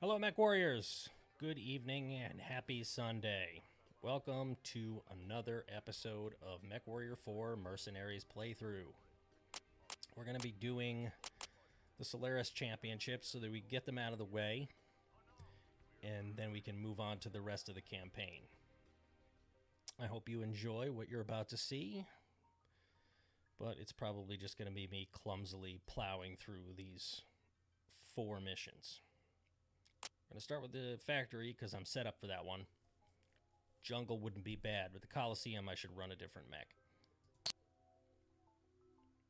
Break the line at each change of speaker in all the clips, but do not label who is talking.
Hello, Mechwarriors. Good evening and happy Sunday. Welcome to another episode of Mechwarrior 4 Mercenaries playthrough. We're going to be doing the Solaris Championships so that we get them out of the way, and then we can move on to the rest of the campaign. I hope you enjoy what you're about to see, but it's probably just going to be me clumsily plowing through these 4 missions. We're going to start with the factory because I'm set up for that one. Jungle wouldn't be bad. With the Coliseum, I should run a different mech.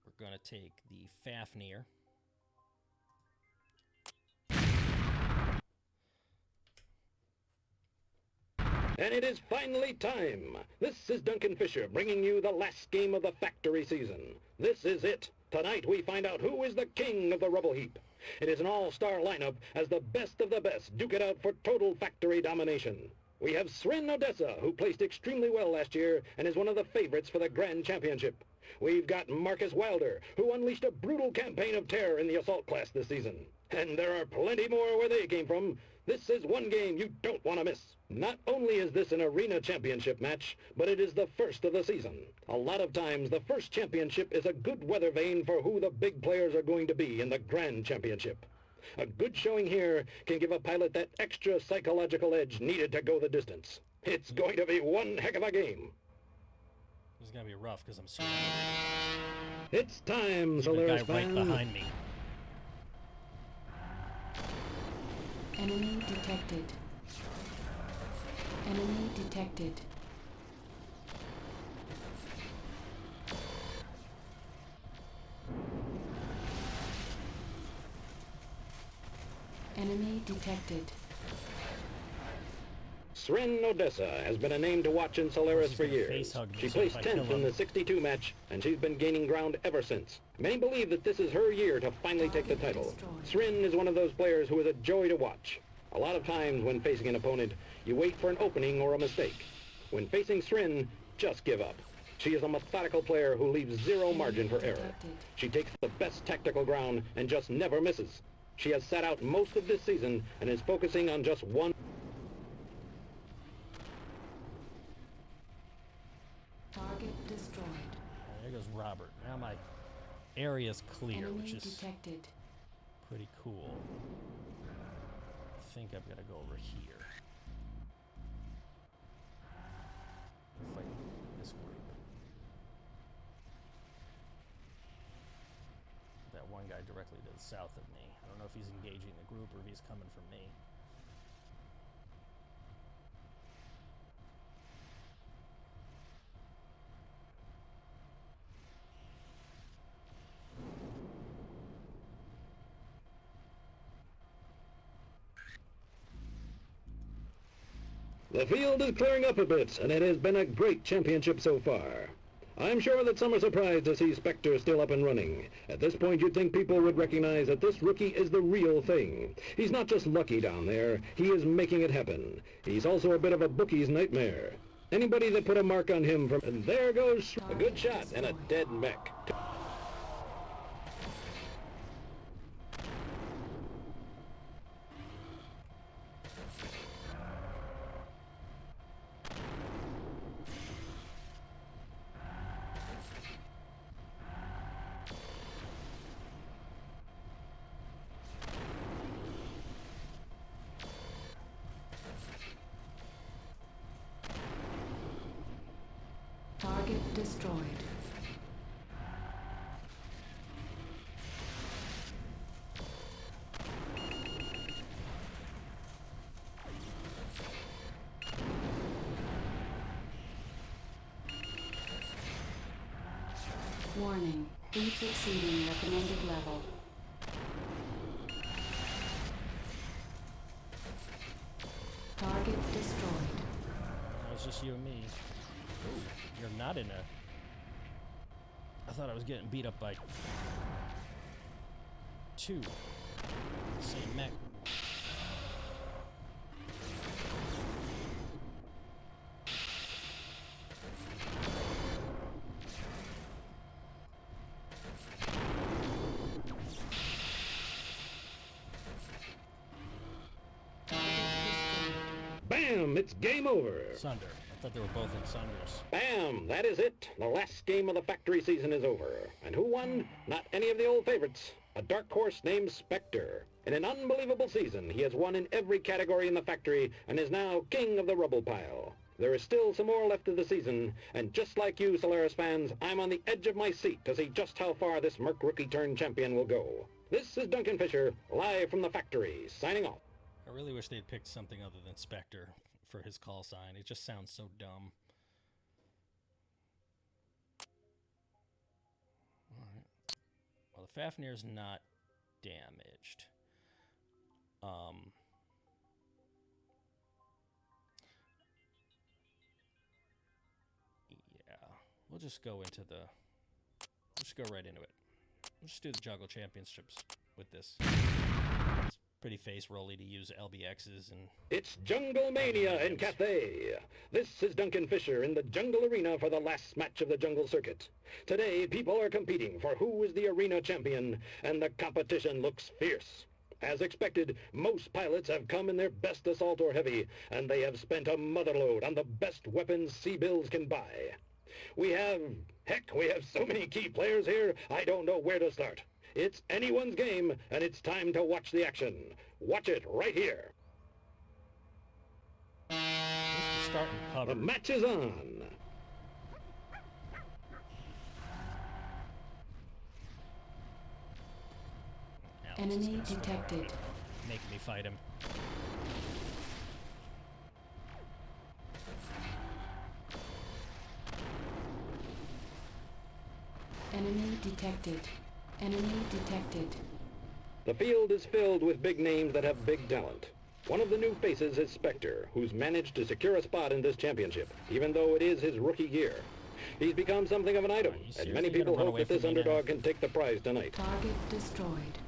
We're going to take the Fafnir.
And it is finally time. This is Duncan Fisher bringing you the last game of the factory season. This is it. Tonight we find out who is the king of the rubble heap. It is an all-star lineup as the best of the best duke it out for total factory domination. We have Sren Odessa, who placed extremely well last year and is one of the favorites for the Grand Championship. We've got Marcus Wilder, who unleashed a brutal campaign of terror in the assault class this season. And there are plenty more where they came from. This is one game you don't want to miss. Not only is this an arena championship match, but it is the first of the season. A lot of times, the first championship is a good weather vane for who the big players are going to be in the Grand Championship. A good showing here can give a pilot that extra psychological edge needed to go the distance. It's going to be one heck of a game.
This is going to be rough because I'm surrounded.
It's time,
There's a
Solaris
guy right
fans.
behind me.
Enemy detected. Enemy detected. Enemy detected.
Sren Odessa has been a name to watch in Solaris for
She's gonna face
years.
hug me,
She
so if
placed
I kill
10th in
him-
the 62 match, and she's been gaining ground ever since. Many believe that this is her year to finally take the title. Sren is one of those players who is a joy to watch. A lot of times when facing an opponent, you wait for an opening or a mistake. When facing Sren, just give up. She is a methodical player who leaves zero margin for error. She takes the best tactical ground and just never misses. She has sat out most of this season and is focusing on just one.
Target destroyed.
There goes Robert. Now my area's clear,
Enemy
which is
detected.
pretty cool. I think I'm going to go over here. Fight this group. That one guy directly to the south of me. I don't know if he's engaging the group or if he's coming from me.
The field is clearing up a bit, and it has been a great championship so far. I'm sure that some are surprised to see Spectre still up and running. At this point, you'd think people would recognize that this rookie is the real thing. He's not just lucky down there, he is making it happen. He's also a bit of a bookie's nightmare. Anybody that put a mark on him from... And there goes a good shot and a dead mech.
Target destroyed. Warning. Heat exceeding recommended level. Target destroyed.
That was just you and me. Ooh, you're not in a... I thought I was getting beat up by 2. Same mech.
Bam! It's game over.
Sunder. I thought they were both in Sunders.
Bam! That is it. The last game of the factory season is over. And who won? Not any of the old favorites. A dark horse named Spectre. In an unbelievable season, he has won in every category in the factory and is now king of the rubble pile. There is still some more left of the season, and just like you, Solaris fans, I'm on the edge of my seat to see just how far this Merc rookie-turned-champion will go. This is Duncan Fisher, live from the factory, signing off.
I really wish they'd picked something other than Spectre for his call sign. It just sounds so dumb. All right. Well, the Fafnir's not damaged. Yeah, we'll just go into the. Let's go right into it. We'll just do the Jungle Championships with this. It's pretty face rolly to use LBXs and.
It's Jungle Mania in Cathay. This is Duncan Fisher in the Jungle Arena for the last match of the Jungle Circuit. Today, people are competing for who is the arena champion, and the competition looks fierce. As expected, most pilots have come in their best assault or heavy, and they have spent a motherload on the best weapons C-bills can buy. We have so many key players here, I don't know where to start. It's anyone's game, and it's time to watch the action. Watch it right here.
Starting cover.
The match is on.
Enemy detected.
Making me fight him.
Enemy detected. Enemy detected.
The field is filled with big names that have big talent. One of the new faces is Spectre, who's managed to secure a spot in this championship, even though it is his rookie year. He's become something of an item, and many people hope that this underdog can take the prize tonight.
Target destroyed.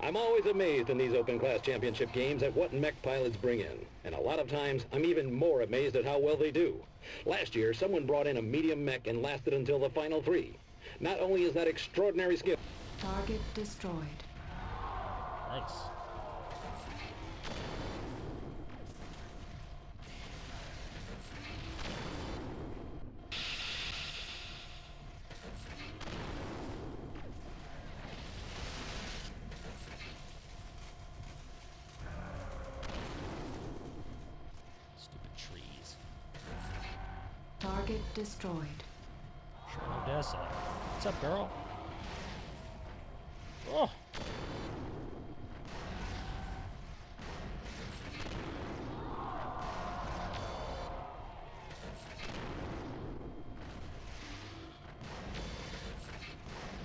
I'm always amazed in these open class championship games at what mech pilots bring in, and a lot of times I'm even more amazed at how well they do. Last year, someone brought in a medium mech and lasted until the final three. Not only is that extraordinary skill...
Target destroyed.
Nice. Stupid trees.
Target destroyed.
Odessa. What's up, girl? Oh!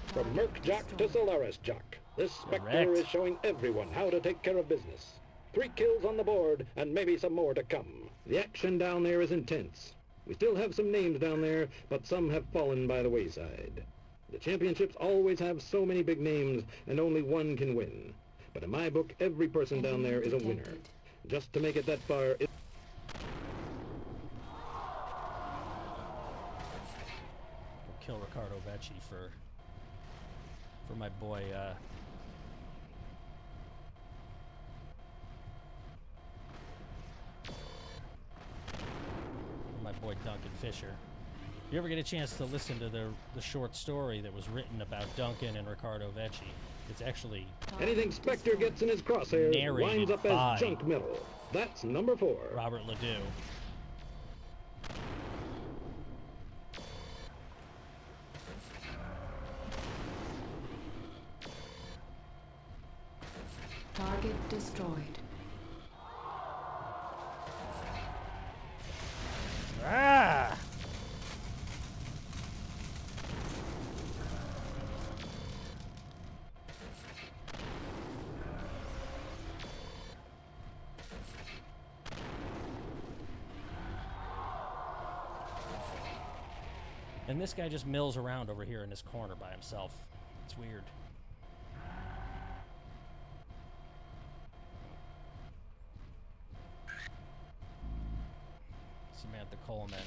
From Merc Jock to Solaris Jock, this Spectre
Correct.
is showing everyone how to take care of business. 3 kills on the board, and maybe some more to come. The action down there is intense. We still have some names down there, but some have fallen by the wayside. The championships always have so many big names, and only one can win. But in my book, every person down there is a winner. Just to make it that far...
We'll kill Ricardo Vecchi for my boy, Duncan Fisher. If you ever get a chance to listen to the short story that was written about Duncan and Ricardo Vecchi, it's actually
Anything Spectre gets in his crosshairs
Narrated
winds up
by
as junk metal. That's number 4.
Robert Ledoux.
Target destroyed.
Ah! And this guy just mills around over here in this corner by himself. It's weird. Samantha Coleman.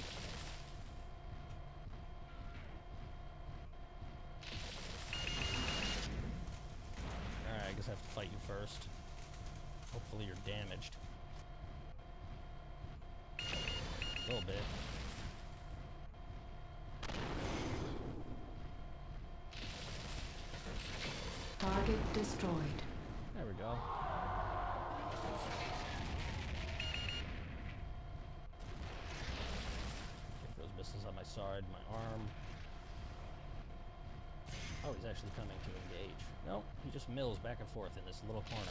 Alright, I guess I have to fight you first. Hopefully you're damaged. A little bit.
Target destroyed.
There we go. Take those missiles on my side, my arm. Oh, he's actually coming to engage. No, he just mills back and forth in this little corner.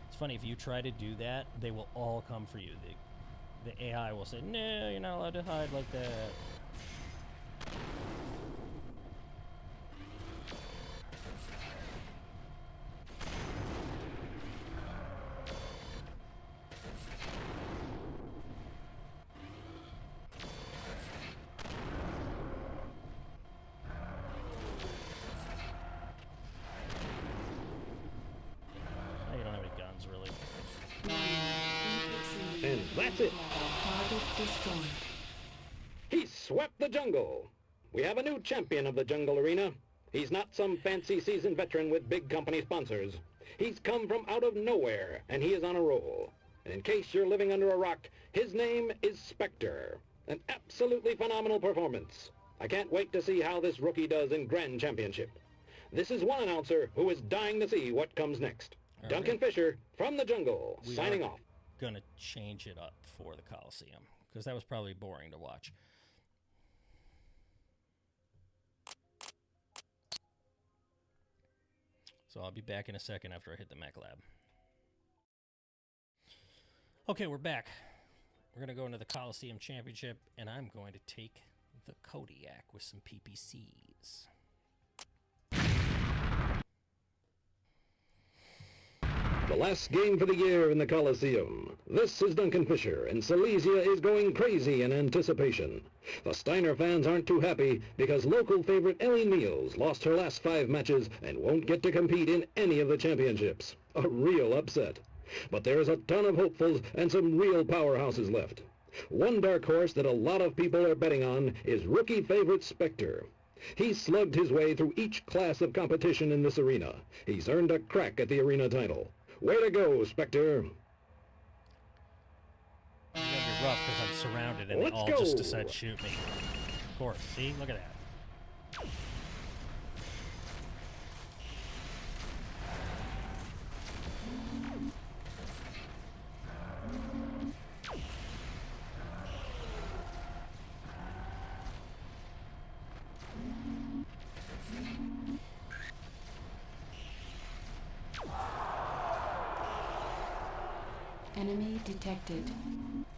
It's funny, if you try to do that, they will all come for you. The AI will say, no, you're not allowed to hide like that.
And that's it.
Target destroyed.
He swept the jungle. We have a new champion of the jungle arena. He's not some fancy seasoned veteran with big company sponsors. He's come from out of nowhere, and he is on a roll. And in case you're living under a rock, his name is Spectre. An absolutely phenomenal performance. I can't wait to see how this rookie does in Grand Championship. This is one announcer who is dying to see what comes next.
All
Duncan
right.
Fisher from the jungle,
We
signing
are
off.
Gonna change it up for the Coliseum, because that was probably boring to watch. So I'll be back in a second after I hit the mech lab. Okay, we're back. We're gonna go into the Coliseum Championship, and I'm going to take the Kodiak with some PPCs.
The last game for the year in the Coliseum. This is Duncan Fisher, and Silesia is going crazy in anticipation. The Steiner fans aren't too happy because local favorite Ellie Neals lost her last 5 matches and won't get to compete in any of the championships. A real upset. But there's a ton of hopefuls and some real powerhouses left. One dark horse that a lot of people are betting on is rookie favorite Spectre. He's slugged his way through each class of competition in this arena. He's earned a crack at the arena title. Way to go, Spectre.
It's gonna be rough because I'm surrounded and
Let's
they all
go.
just decide to shoot me. Of course, see? Look at that.
Enemy detected.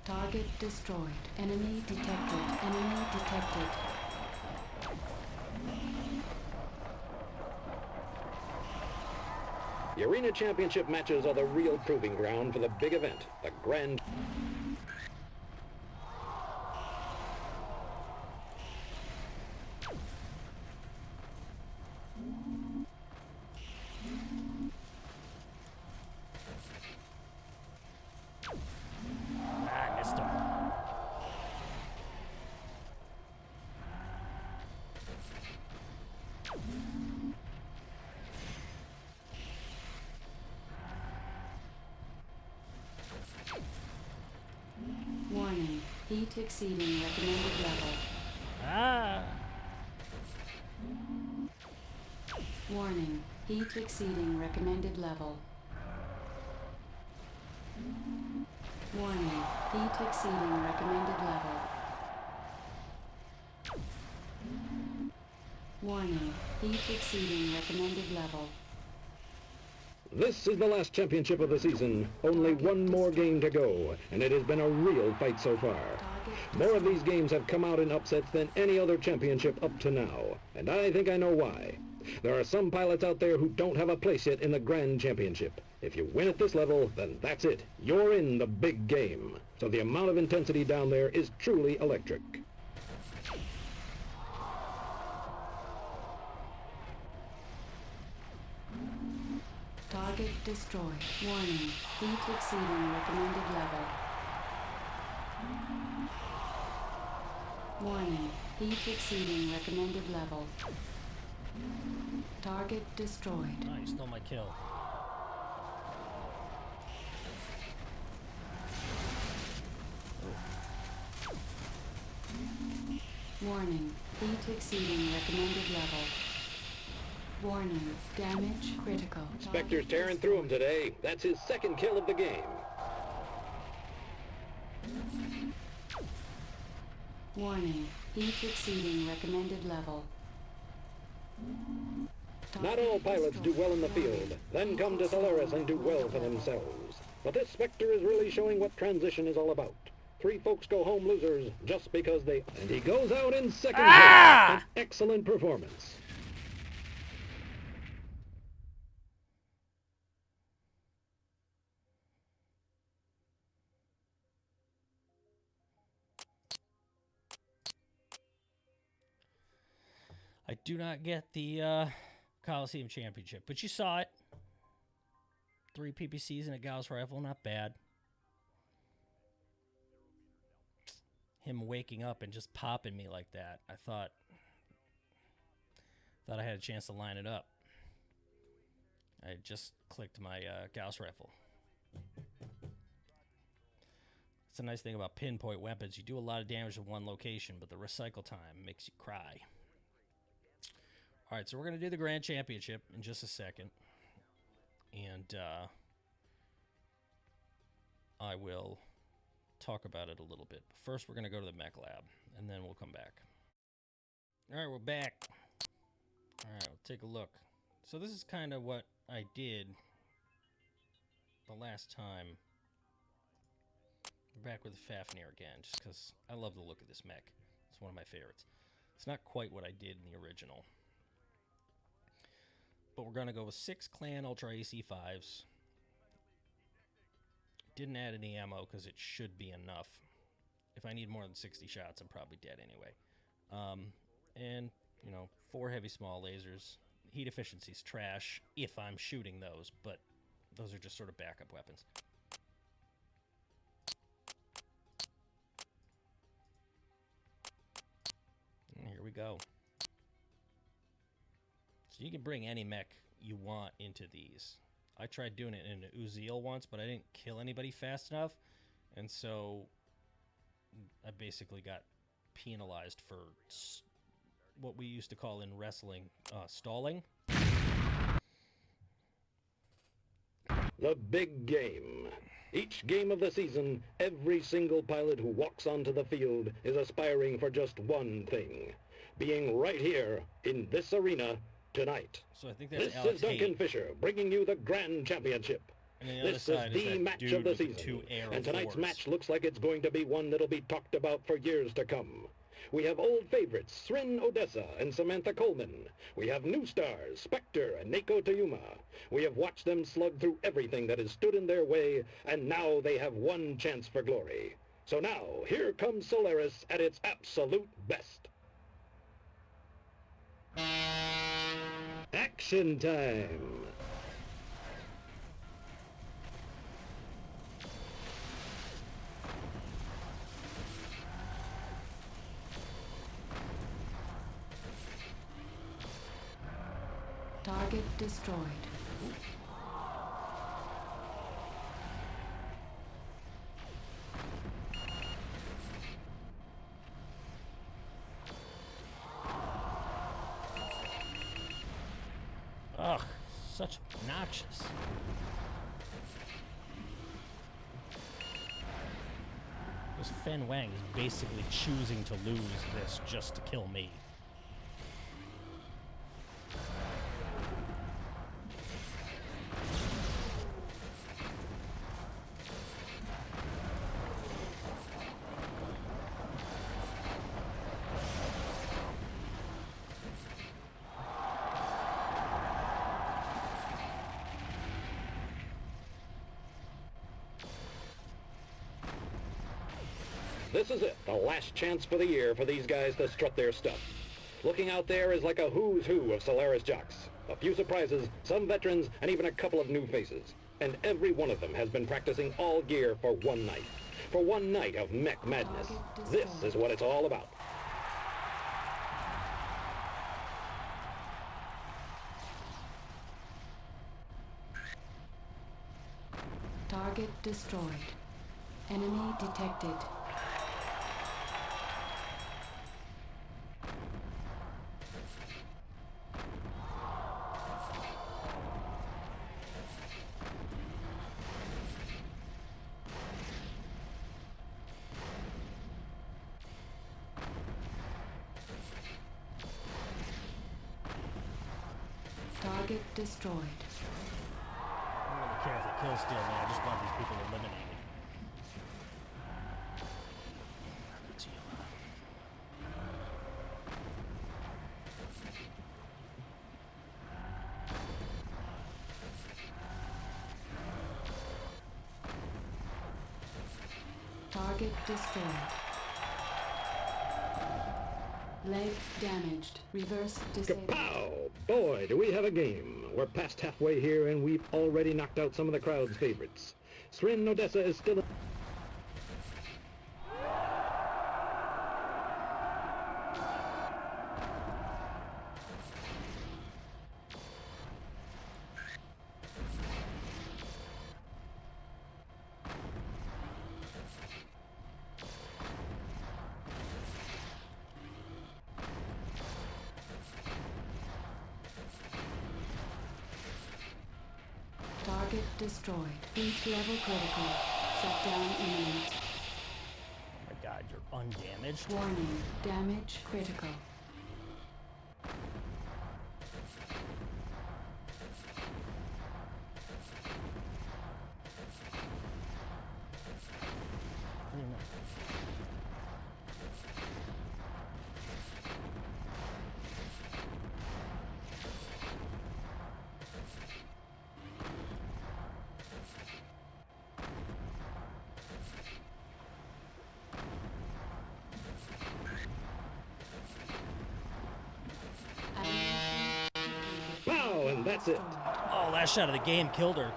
Target destroyed. Enemy detected. Enemy detected.
The Arena Championship matches are the real proving ground for the big event, the Grand...
Ah, I missed him.
Warning. Heat exceeding recommended level.
Ah!
Warning. Heat exceeding recommended level. Warning. Heat exceeding recommended level. Warning. Heat exceeding recommended level.
This is the last championship of the season. Only one more game to go, and it has been a real fight so far. More of these games have come out in upsets than any other championship up to now, and I think I know why. There are some pilots out there who don't have a place yet in the Grand Championship. If you win at this level, then that's it. You're in the big game. So the amount of intensity down there is truly electric.
Target destroyed. Warning. Heat exceeding recommended level. Warning. Heat exceeding recommended level. Target destroyed.
Nice, stole my kill.
Warning. Heat exceeding recommended level. Warning. Damage critical.
Spectre's tearing through him today. That's his second kill of the game.
Warning. Heat exceeding recommended level.
Not all pilots do well in the field, then come to Solaris and do well for themselves. But this Spectre is really showing what transition is all about. 3 folks go home losers just because they... And he goes out in second place. An excellent performance.
I do not get the Coliseum Championship, but you saw it. 3 PPCs and a Gauss rifle, not bad. Him waking up and just popping me like that, I thought I had a chance to line it up. I just clicked my Gauss rifle. It's a nice thing about pinpoint weapons. You do a lot of damage in one location, but the recycle time makes you cry. All right, so we're going to do the Grand Championship in just a second. And I will talk about it a little bit. But first, we're going to go to the mech lab, and then we'll come back. All right, we're back. All right, we'll take a look. So this is kind of what I did the last time. We're back with the Fafnir again, just because I love the look of this mech. It's one of my favorites. It's not quite what I did in the original. But we're going to go with 6 Clan Ultra AC5s. Didn't add any ammo because it should be enough. If I need more than 60 shots, I'm probably dead anyway. And, 4 heavy small lasers. Heat efficiency's trash if I'm shooting those, but those are just sort of backup weapons. And here we go. So you can bring any mech you want into these. I tried doing it in an Uziel once, but I didn't kill anybody fast enough. And so I basically got penalized for what we used to call in wrestling stalling.
The big game. Each game of the season, every single pilot who walks onto the field is aspiring for just one thing. Being right here in this arena tonight.
So I think that's
This
Alex
is Duncan
Haight.
Fisher bringing you the Grand Championship.
And the other
This
side
is
is
the
that
match
dude
of the
with the
season.
2 arrow
And tonight's
fours.
match looks like it's going to be one that'll be talked about for years to come. We have old favorites, Srin Odessa and Samantha Coleman. We have new stars, Spectre and Neko Tayuma. We have watched them slug through everything that has stood in their way, and now they have one chance for glory. So now, here comes Solaris at its absolute best. Action time!
Target destroyed.
Ugh, such obnoxious. This Fen Wang is basically choosing to lose this just to kill me.
This is it, the last chance for the year for these guys to strut their stuff. Looking out there is like a who's who of Solaris jocks. A few surprises, some veterans, and even a couple of new faces. And every one of them has been practicing all gear for one night. For one night of mech madness. This is what it's all about.
Target destroyed. Enemy detected. Target destroyed.
I don't really care if the kill steal me. I just want these people eliminated.
Target destroyed. Leg damaged. Reverse disabled.
Kapow! Boy, do we have a game. We're past halfway here, and we've already knocked out some of the crowd's favorites. Srin Odessa is still...
Target destroyed. Each level critical. Shutdown imminent.
Oh my god, you're undamaged?
Warning. Damage critical.
Pow! And that's it.
Oh, last shot of the game killed her.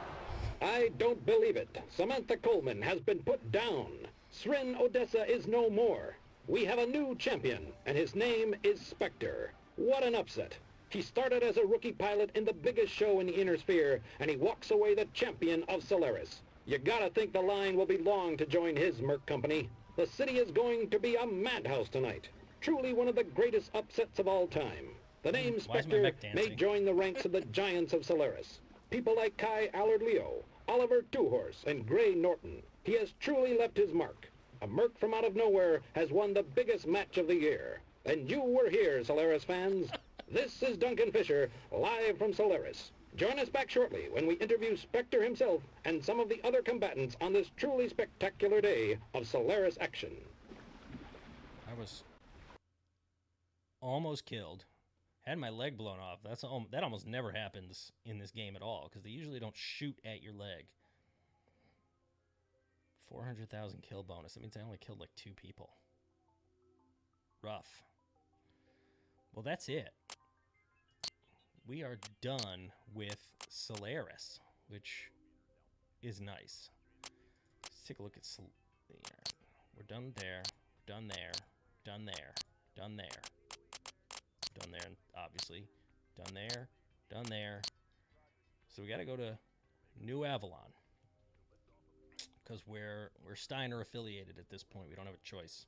I don't believe it. Samantha Coleman has been put down. Srin Odessa is no more. We have a new champion, and his name is Spectre. What an upset. He started as a rookie pilot in the biggest show in the Inner Sphere, and he walks away the champion of Solaris. You gotta think the line will be long to join his Merc company. The city is going to be a madhouse tonight. Truly one of the greatest upsets of all time. The name
Why is my
Spectre
mech
may
dancing?
join the ranks of the giants of Solaris. People like Kai Allard-Leo, Oliver Two-Horse, and Gray Norton. He has truly left his mark. A Merc from out of nowhere has won the biggest match of the year. And you were here, Solaris fans. This is Duncan Fisher, live from Solaris. Join us back shortly when we interview Spectre himself and some of the other combatants on this truly spectacular day of Solaris action.
I was almost killed. Had my leg blown off. That almost never happens in this game at all, because they usually don't shoot at your leg. 400,000 kill bonus. That means I only killed like 2 people. Rough. Well, that's it. We are done with Solaris, which is nice. Let's take a look at we're done there, done there, done there, done there, done there, obviously, done there, done there. So we got to go to New Avalon, because we're Steiner affiliated at this point. We don't have a choice.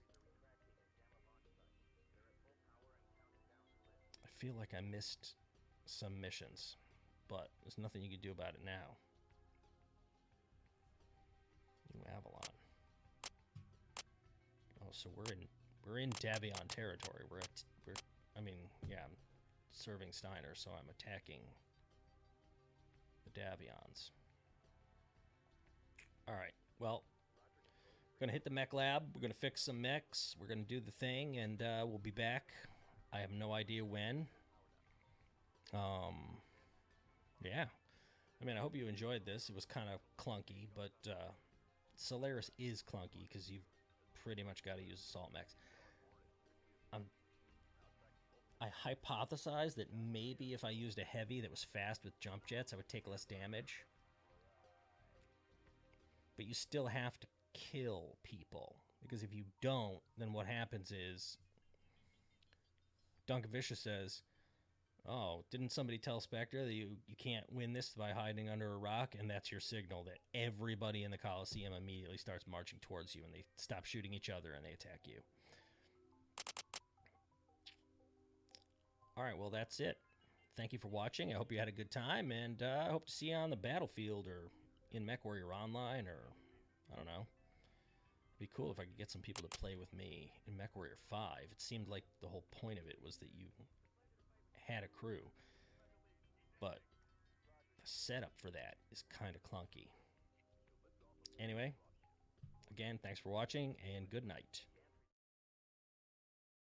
I feel like I missed some missions, but there's nothing you can do about it now. New Avalon. Oh, so we're in Davion territory. I'm serving Steiner, so I'm attacking the Davions. All right. Well, we're gonna hit the mech lab. We're gonna fix some mechs. We're gonna do the thing, and we'll be back. I have no idea when. Yeah. I mean, I hope you enjoyed this. It was kind of clunky, but Solaris is clunky because you've pretty much got to use assault mechs. I hypothesized that maybe if I used a heavy that was fast with jump jets, I would take less damage. But you still have to kill people, because if you don't, then what happens is Duncan Fisher says, oh, didn't somebody tell Spectre that you can't win this by hiding under a rock? And that's your signal that everybody in the Coliseum immediately starts marching towards you, and they stop shooting each other and they attack you. All right, well, that's it. Thank you for watching. I hope you had a good time, and I hope to see you on the battlefield or in Mechwarrior Online, or I don't know. It'd be cool if I could get some people to play with me in Mechwarrior 5. It seemed like the whole point of it was that you had a crew. But setup for that is kind of clunky. Anyway, again, thanks for watching, and good night.